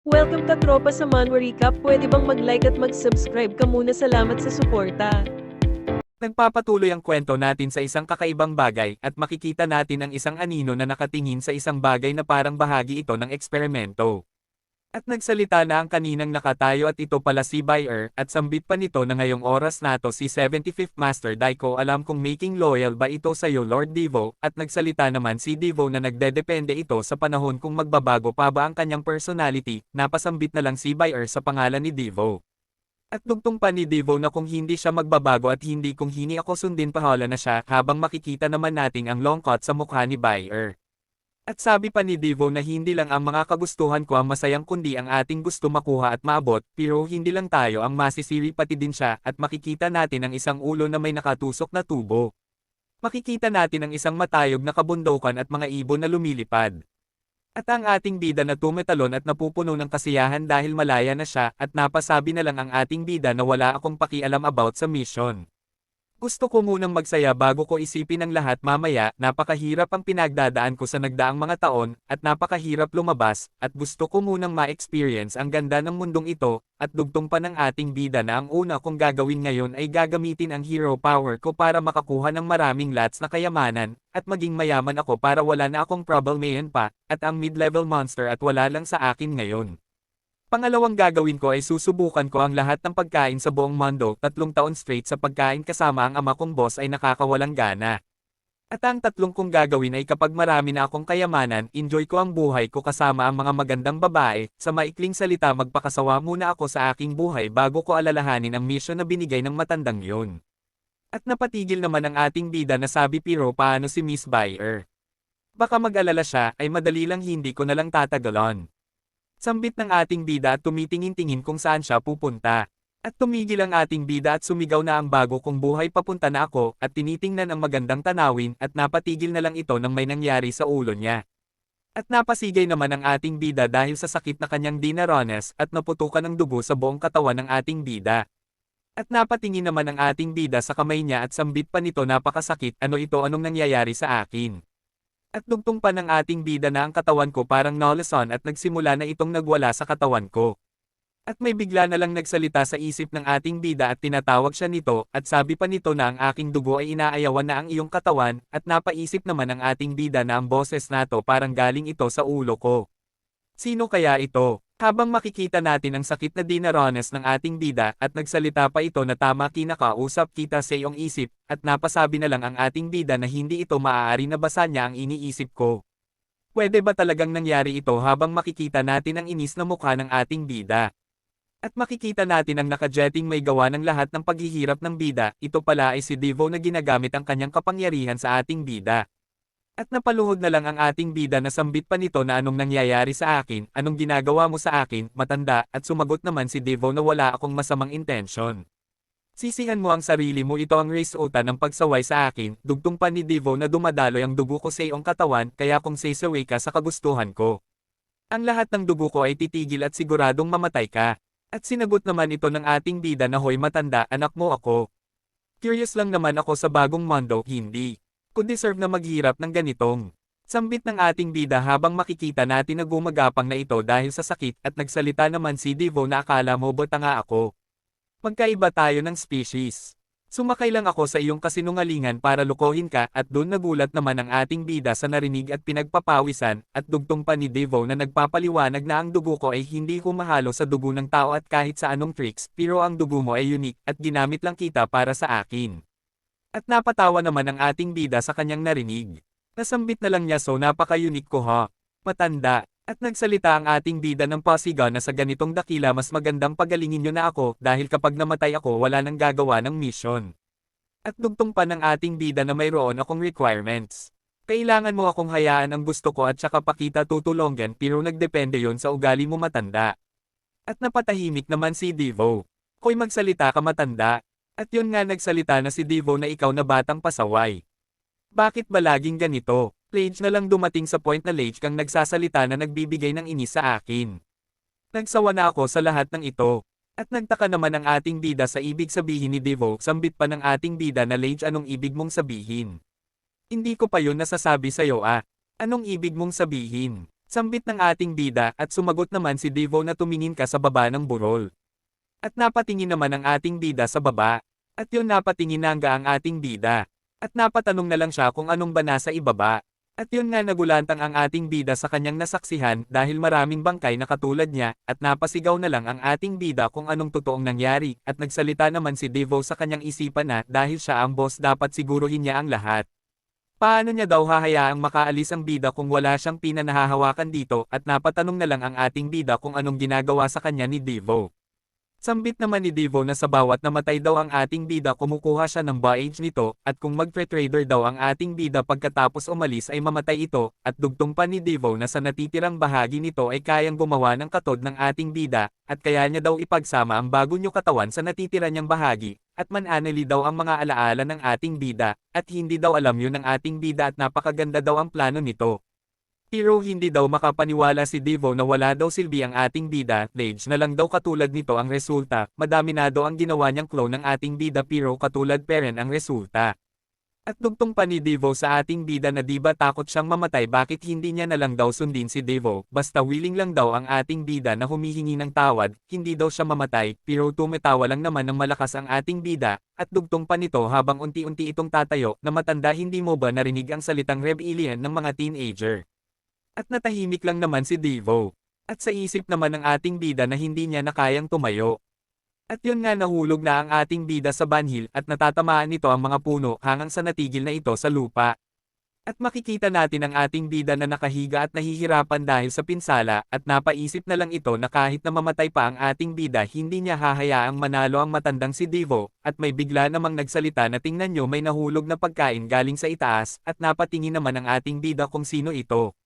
Welcome ka tropa sa Manwa Recap, pwede bang mag-like at mag-subscribe ka muna, salamat sa suporta. Nagpapatuloy ang kwento natin sa isang kakaibang bagay at makikita natin ang isang anino na nakatingin sa isang bagay na parang bahagi ito ng eksperimento. At nagsalita na ang kaninang nakatayo at ito pala si Buyer at sambit pa nito na ngayong oras na to si 75th Master Daiko, alam kong making loyal ba ito sa iyo Lord Devo, at nagsalita naman si Devo na nagdedepende ito sa panahon kung magbabago pa ba ang kanyang personality, napasambit na lang si Buyer sa pangalan ni Devo. At dugtong pa ni Devo na kung hindi siya magbabago at hindi kung hini ako sundin pahala na siya, habang makikita naman nating ang long cut sa mukha ni Buyer. At sabi pa ni Devo na hindi lang ang mga kagustuhan ko ang masayang kundi ang ating gusto makuha at maabot, pero hindi lang tayo ang masisiri pati din siya, at makikita natin ang isang ulo na may nakatusok na tubo. Makikita natin ang isang matayog na kabundukan at mga ibon na lumilipad. At ang ating bida na tumetalon at napupuno ng kasiyahan dahil malaya na siya, at napasabi na lang ang ating bida na wala akong pakialam about sa mission. Gusto ko munang magsaya bago ko isipin ang lahat mamaya, napakahirap ang pinagdadaan ko sa nagdaang mga taon, at napakahirap lumabas, at gusto ko munang ma-experience ang ganda ng mundong ito, at dugtong pa ng ating bida na ang una kong gagawin ngayon ay gagamitin ang hero power ko para makakuha ng maraming lots na kayamanan, at maging mayaman ako para wala na akong problemayan pa, at ang mid-level monster at wala lang sa akin ngayon. Pangalawang gagawin ko ay susubukan ko ang lahat ng pagkain sa buong mundo, 3 taon straight sa pagkain kasama ang ama kong boss ay nakakawalang gana. At ang tatlong kong gagawin ay kapag marami na akong kayamanan, enjoy ko ang buhay ko kasama ang mga magandang babae, sa maikling salita magpakasawa muna ako sa aking buhay bago ko alalahanin ang mission na binigay ng matandang yun. At napatigil naman ang ating bida na sabi, pero paano si Miss Buyer? Baka mag-alala siya, ay madali lang, hindi ko na lang tatagalon. Sambit ng ating bida at tumitingin-tingin kung saan siya pupunta. At tumigil ang ating bida at sumigaw na ang bago kong buhay papunta na ako, at tinitingnan ang magandang tanawin, at napatigil na lang ito nang may nangyari sa ulo niya. At napasigay naman ang ating bida dahil sa sakit na kanyang dinaranas, at naputukan ng dugo sa buong katawan ng ating bida. At napatingin naman ang ating bida sa kamay niya at sambit pa nito, napakasakit, ano ito, anong nangyayari sa akin? At dugtong pa ng ating bida na ang katawan ko parang nalason at nagsimula na itong nagwala sa katawan ko. At may bigla na lang nagsalita sa isip ng ating bida at tinatawag siya nito, at sabi pa nito na ang aking dugo ay inaayawan na ang iyong katawan, at napaisip naman ang ating bida na ang boses nato parang galing ito sa ulo ko. Sino kaya ito? Habang makikita natin ang sakit na dinaranas ng ating bida, at nagsalita pa ito na tama, kinakausap kita sa iyong isip, at napasabi na lang ang ating bida na hindi ito maaari na basa niya ang iniisip ko. Pwede ba talagang nangyari ito? Habang makikita natin ang inis na mukha ng ating bida. At makikita natin ang nakajetting may gawa ng lahat ng paghihirap ng bida, ito pala ay si Devo na ginagamit ang kanyang kapangyarihan sa ating bida. At napaluhod na lang ang ating bida na sambit pa nito na anong nangyayari sa akin, anong ginagawa mo sa akin, matanda, at sumagot naman si Devo na wala akong masamang intensyon. Sisihan mo ang sarili mo, ito ang resulta ng pagsaway sa akin, dugtong pa ni Devo na dumadaloy ang dugo ko sa iyong katawan, kaya kung sasaway ka sa kagustuhan ko, ang lahat ng dugo ko ay titigil at siguradong mamatay ka. At sinagot naman ito ng ating bida na, hoy matanda, anak mo ako. Curious lang naman ako sa bagong mundo, hindi ko deserve na maghirap ng ganitong. Sambit ng ating bida habang makikita natin na gumagapang na ito dahil sa sakit, at nagsalita naman si Devo na akala mo ba tanga ako? Magkaiba tayo ng species. Sumakay lang ako sa iyong kasinungalingan para lukohin ka, at doon nagulat naman ang ating bida sa narinig at pinagpapawisan, at dugtong pa ni Devo na nagpapaliwanag na ang dugo ko ay hindi humahalo sa dugo ng tao at kahit sa anong tricks, pero ang dugo mo ay unique, at ginamit lang kita para sa akin. At napatawa naman ang ating bida sa kanyang narinig. Nasambit na lang niya, so napaka-unique ko ha, matanda. At nagsalita ang ating bida ng pasiga na sa ganitong dakila mas magandang pagalingin niyo na ako, dahil kapag namatay ako wala nang gagawa ng mission. At dugtong pa ng ating bida na mayroon akong requirements. Kailangan mo akong hayaan ang gusto ko at saka pakita tutulungan, pero nagdepende yon sa ugali mo matanda. At napatahimik naman si Devo. Koy magsalita ka matanda. At yun nga, nagsalita na si Devo na ikaw na batang pasaway. Bakit ba laging ganito? Lage na lang dumating sa point na lage kang nagsasalita na nagbibigay ng inis sa akin. Nagsawa na ako sa lahat ng ito. At nagtaka naman ang ating bida sa ibig sabihin ni Devo, sambit pa ng ating bida na lage, anong ibig mong sabihin? Hindi ko pa yun nasasabi sa'yo ah. Anong ibig mong sabihin? Sambit ng ating bida at sumagot naman si Devo na tumingin ka sa baba ng burol. At napatingin naman ang ating bida sa baba. At yun napatingin na nga ang ating bida. At napatanong na lang siya kung anong ba nasa ibaba. At yun nga nagulantang ang ating bida sa kanyang nasaksihan dahil maraming bangkay na katulad niya at napasigaw na lang ang ating bida kung anong totoong nangyari at nagsalita naman si Devo sa kanyang isipan na dahil siya ang boss dapat siguruhin niya ang lahat. Paano niya daw hahayaang makaalis ang bida kung wala siyang pinanahahawakan dito at napatanong na lang ang ating bida kung anong ginagawa sa kanya ni Devo. Sambit naman ni Devo na sa bawat namatay daw ang ating bida kumukuha siya ng baage nito at kung magpe-trader daw ang ating bida pagkatapos umalis ay mamatay ito at dugtong pa ni Devo na sa natitirang bahagi nito ay kayang gumawa ng katod ng ating bida at kaya niya daw ipagsama ang bago niyong katawan sa natitira niyang bahagi at mananali daw ang mga alaala ng ating bida at hindi daw alam yun ng ating bida at napakaganda daw ang plano nito. Pero hindi daw makapaniwala si Devo na wala daw silbi ang ating bida, Lage na lang daw katulad nito ang resulta, madami na daw ang ginawa niyang clone ng ating bida pero katulad pa rin ang resulta. At dugtong pa ni Devo sa ating bida na di ba takot siyang mamatay bakit hindi niya na lang daw sundin si Devo, basta willing lang daw ang ating bida na humihingi ng tawad, hindi daw siya mamatay, pero tumatawa lang naman ng malakas ang ating bida, at dugtong pa nito habang unti-unti itong tatayo na matanda hindi mo ba narinig ang salitang rebellion ng mga teenager. At natahimik lang naman si Devo. At sa isip naman ng ating bida na hindi niya na kayang tumayo. At yun nga nahulog na ang ating bida sa banhil at natatamaan nito ang mga puno hanggang sa natigil na ito sa lupa. At makikita natin ang ating bida na nakahiga at nahihirapan dahil sa pinsala at napaisip na lang ito na kahit na mamatay pa ang ating bida hindi niya hahayaang manalo ang matandang si Devo at may bigla namang nagsalita na tingnan nyo may nahulog na pagkain galing sa itaas at napatingin naman ang ating bida kung sino ito.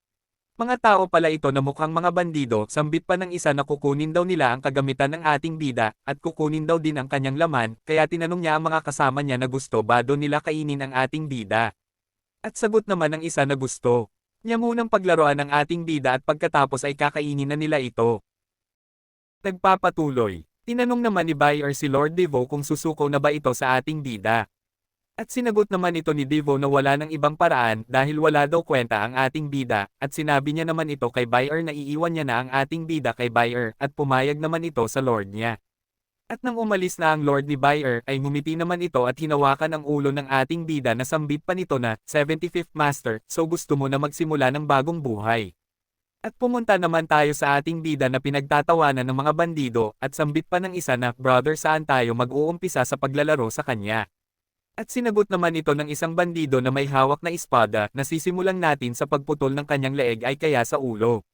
Mga tao pala ito na mukhang mga bandido, sambit pa ng isa na kukunin daw nila ang kagamitan ng ating bida, at kukunin daw din ang kanyang laman, kaya tinanong niya ang mga kasama niya na gusto ba doon nila kainin ang ating bida. At sagot naman ng isa na gusto niya munang paglaruan ang ating bida at pagkatapos ay kakainin na nila ito. Nagpapatuloy. Tinanong naman ni Buyer si Lord Devo kung susuko na ba ito sa ating bida. At sinagot naman ito ni Devo na wala ng ibang paraan dahil wala daw kwenta ang ating bida, at sinabi niya naman ito kay Buyer na iiwan niya na ang ating bida kay Buyer at pumayag naman ito sa Lord niya. At nang umalis na ang Lord ni Buyer ay ngumiti naman ito at hinawakan ang ulo ng ating bida na sambit pa nito na 75th Master, so gusto mo na magsimula ng bagong buhay. At pumunta naman tayo sa ating bida na pinagtatawanan ng mga bandido at sambit pa ng isa na, Brother saan tayo mag-uumpisa sa paglalaro sa kanya? At sinagot naman ito ng isang bandido na may hawak na espada na sisimulan natin sa pagputol ng kanyang leeg ay kaya sa ulo.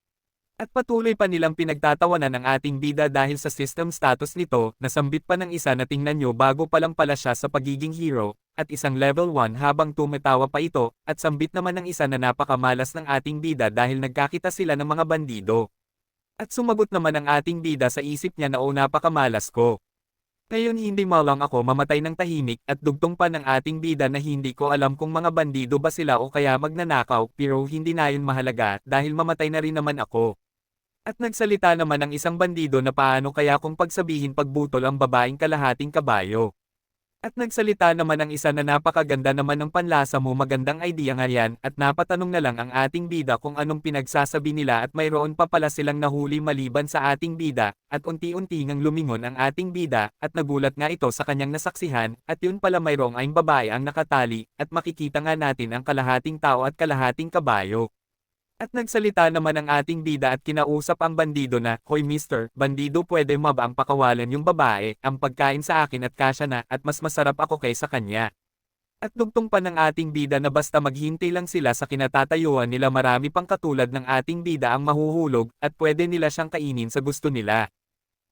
At patuloy pa nilang pinagtatawanan ng ating bida dahil sa system status nito, nasambit pa ng isa na tingnan nyo bago pa lang pala siya sa pagiging hero, at isang level 1 habang tumatawa pa ito, at sambit naman ng isa na napakamalas ng ating bida dahil nagkakita sila ng mga bandido. At sumagot naman ang ating bida sa isip niya na napakamalas ko. Ngayon hindi malang ako mamatay ng tahimik at dugtong pa ng ating bida na hindi ko alam kung mga bandido ba sila o kaya magnanakaw pero hindi na yun mahalaga dahil mamatay na rin naman ako. At nagsalita naman ang isang bandido na paano kaya kung pagsabihin pagbutol ang babaeng kalahating kabayo. At nagsalita naman ang isa na napakaganda naman ng panlasa mo magandang idea nga yan at napatanong na lang ang ating bida kung anong pinagsasabi nila at mayroon pa pala silang nahuli maliban sa ating bida at unti-unti ngang lumingon ang ating bida at nagulat nga ito sa kanyang nasaksihan at yun pala mayroong ayong babae ang nakatali at makikita nga natin ang kalahating tao at kalahating kabayo. At nagsalita naman ang ating bida at kinausap ang bandido na, Hoy mister, bandido pwede mo ba ang pakawalan yung babae, ang pagkain sa akin at kasya na, at mas masarap ako kaysa kanya. At dugtong pa ng ating bida na basta maghintay lang sila sa kinatatayuan nila marami pang katulad ng ating bida ang mahuhulog, at pwede nila siyang kainin sa gusto nila.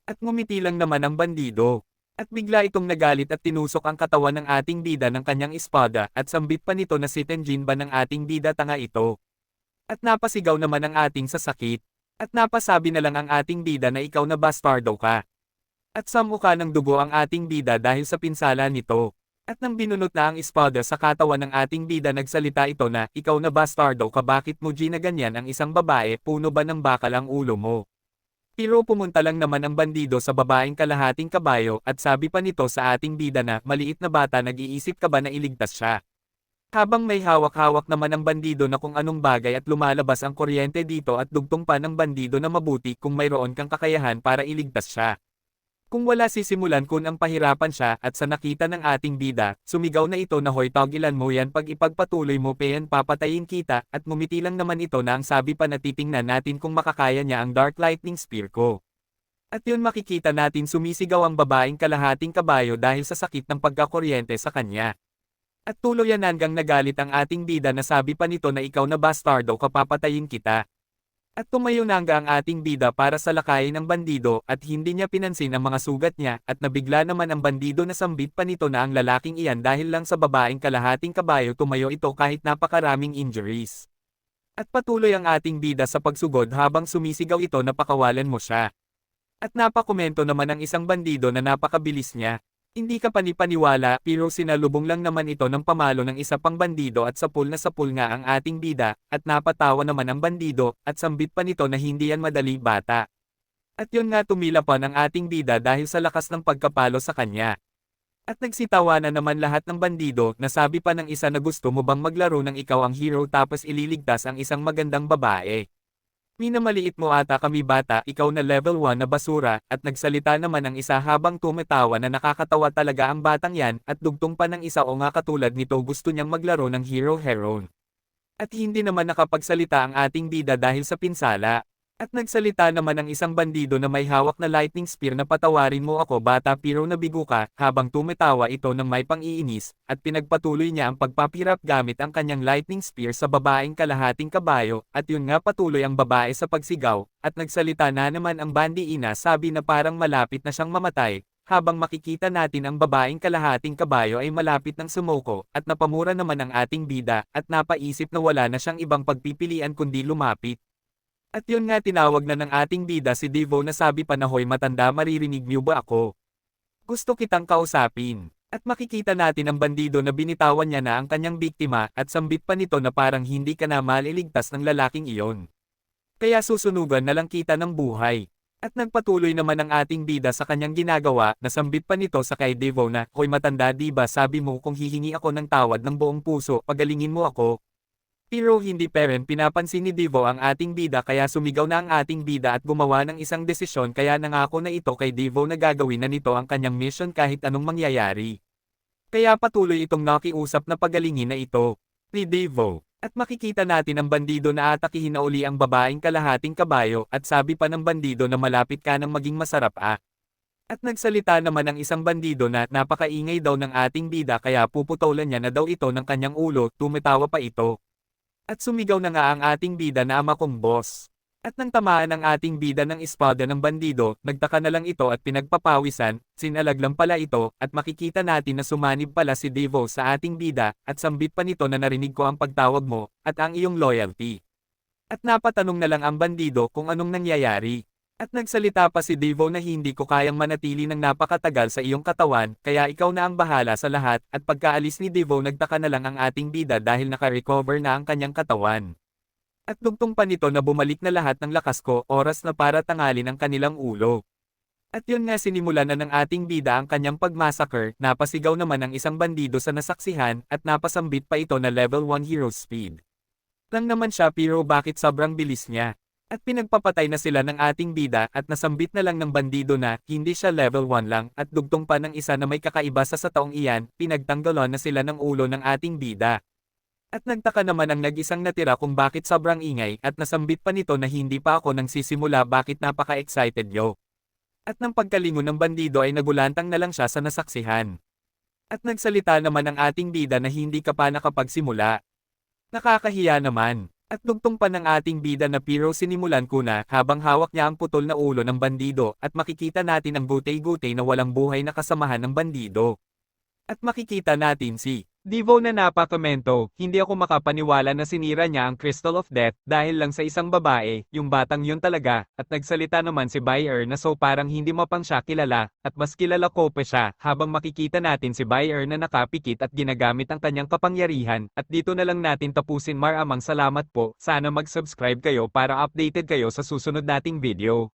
At ngumiti lang naman ang bandido. At bigla itong nagalit at tinusok ang katawan ng ating bida ng kanyang espada, at sambit pa nito na si Tenjin ba ng ating bida tanga ito. At napasigaw naman ang ating sasakit. At napasabi na lang ang ating bida na ikaw na bastardo ka. At sa mukha ng dugo ang ating bida dahil sa pinsala nito. At nang binunot na ang espada sa katawan ng ating bida nagsalita ito na, ikaw na bastardo ka bakit mo ginaganyan ang isang babae, puno ba ng bakal ang ulo mo? Pero pumunta lang naman ang bandido sa babaeng kalahating kabayo at sabi pa nito sa ating bida na, maliit na bata nag-iisip ka ba na iligtas siya? Habang may hawak-hawak naman ang bandido na kung anong bagay at lumalabas ang kuryente dito at dugtong pa ng bandido na mabuti kung mayroon kang kakayahan para iligtas siya. Kung wala sisimulan kun ang pahirapan siya at sa nakita ng ating bida, sumigaw na ito na hoy tagilan mo yan pag ipagpatuloy mo peyan papatayin kita at ngumiti lang naman ito na ang sabi pa na titingnan natin kung makakaya niya ang Dark Lightning Spear ko. At yun makikita natin sumisigaw ang babaeng kalahating kabayo dahil sa sakit ng pagkakuryente sa kanya. At tuluyan hanggang nagalit ang ating bida na sabi pa nito na ikaw na bastardo kapapatayin kita. At tumayo na ang ating bida para salakayin ng bandido at hindi niya pinansin ang mga sugat niya at nabigla naman ang bandido na sambit pa nito na ang lalaking iyan dahil lang sa babaeng kalahating kabayo tumayo ito kahit napakaraming injuries. At patuloy ang ating bida sa pagsugod habang sumisigaw ito na pakawalan mo siya. At napakomento naman ang isang bandido na napakabilis niya. Hindi ka panipaniwala pero sinalubong lang naman ito ng pamalo ng isa pang bandido at sapul nga ang ating bida, at napatawa naman ang bandido, at sambit pa nito na hindi yan madali bata. At yun nga tumila pa ng ating bida dahil sa lakas ng pagkapalo sa kanya. At nagsitawa na naman lahat ng bandido na sabi pa ng isa na gusto mo bang maglaro ng ikaw ang hero tapos ililigtas ang isang magandang babae. Minamaliit mo ata kami bata, ikaw na level 1 na basura, at nagsalita naman ang isa habang tumatawa na nakakatawa talaga ang batang yan, at dugtong pa ng isa o nga katulad nito gusto niyang maglaro ng hero heroine. At hindi naman nakapagsalita ang ating bida dahil sa pinsala. At nagsalita naman ang isang bandido na may hawak na lightning spear na patawarin mo ako bata pero nabigo ka, habang tumatawa ito ng may pang-iinis, at pinagpatuloy niya ang pagpapirap gamit ang kanyang lightning spear sa babaeng kalahating kabayo, at yun nga patuloy ang babae sa pagsigaw, at nagsalita na naman ang bandiina sabi na parang malapit na siyang mamatay, habang makikita natin ang babaeng kalahating kabayo ay malapit ng sumuko, at napamura naman ang ating bida, at napaisip na wala na siyang ibang pagpipilian kundi lumapit. At yun nga tinawag na ng ating bida si Devo na sabi pa na hoy matanda maririnig niyo ba ako? Gusto kitang kausapin. At makikita natin ang bandido na binitawan niya na ang kanyang biktima at sambit pa nito na parang hindi ka na maliligtas ng lalaking iyon. Kaya susunugan na lang kita ng buhay. At nagpatuloy naman ang ating bida sa kanyang ginagawa na sambit pa nito sa kay Devo na hoy matanda diba sabi mo kung hihingi ako ng tawad ng buong puso pagalingin mo ako. Pero hindi peren pinapansin ni Devo ang ating bida kaya sumigaw na ang ating bida at gumawa ng isang desisyon kaya nangako na ito kay Devo na gagawin na nito ang kanyang mission kahit anong mangyayari. Kaya patuloy itong nakiusap na pagalingin na ito ni Devo. At makikita natin ang bandido na atakihin na uli ang babaeng kalahating kabayo at sabi pa ng bandido na malapit ka nang maging masarap ah. At nagsalita naman ang isang bandido na napakaingay daw ng ating bida kaya puputulan niya na daw ito ng kanyang ulo, tumatawa pa ito. At sumigaw na nga ang ating bida na ama kong boss. At nang tamaan ang ating bida ng espada ng bandido, nagtaka na lang ito at pinagpapawisan, sinalag lang pala ito, at makikita natin na sumanib pala si Devo sa ating bida, at sambit pa nito na narinig ko ang pagtawag mo, at ang iyong loyalty. At napatanong na lang ang bandido kung anong nangyayari. At nagsalita pa si Devo na hindi ko kayang manatili ng napakatagal sa iyong katawan, kaya ikaw na ang bahala sa lahat, at pagkaalis ni Devo nagtaka na lang ang ating bida dahil naka-recover na ang kanyang katawan. At dugtong pa nito na bumalik na lahat ng lakas ko, oras na para tangalin ang kanilang ulo. At yun nga sinimulan na ng ating bida ang kanyang pagmassacre, napasigaw naman ang isang bandido sa nasaksihan, at napasambit pa ito na level 1 hero speed. Lang naman siya pero bakit sobrang bilis niya? At pinagpapatay na sila ng ating bida at nasambit na lang ng bandido na hindi siya level 1 lang at dugtong pa ng isa na may kakaiba sa taong iyan, pinagtanggalan na sila ng ulo ng ating bida. At nagtaka naman ang nag-isang natira kung bakit sobrang ingay at nasambit pa nito na hindi pa ako nang sisimula bakit napaka-excited yo. At nang pagkalingon ng bandido ay nagulantang na lang siya sa nasaksihan. At nagsalita naman ang ating bida na hindi ka pa nakapagsimula. Nakakahiya naman. At dugtong pa ng ating bida na pero sinimulan ko na habang hawak niya ang putol na ulo ng bandido at makikita natin ang gutay-gutay na walang buhay na kasamahan ng bandido. At makikita natin si Devo na napakomento, hindi ako makapaniwala na sinira niya ang Crystal of Death dahil lang sa isang babae, yung batang yun talaga, at nagsalita naman si Bayer na so parang hindi mo pang siya kilala, at mas kilala ko pa siya, habang makikita natin si Bayer na nakapikit at ginagamit ang kanyang kapangyarihan, at dito na lang natin tapusin. Maraming salamat po, sana mag-subscribe kayo para updated kayo sa susunod nating video.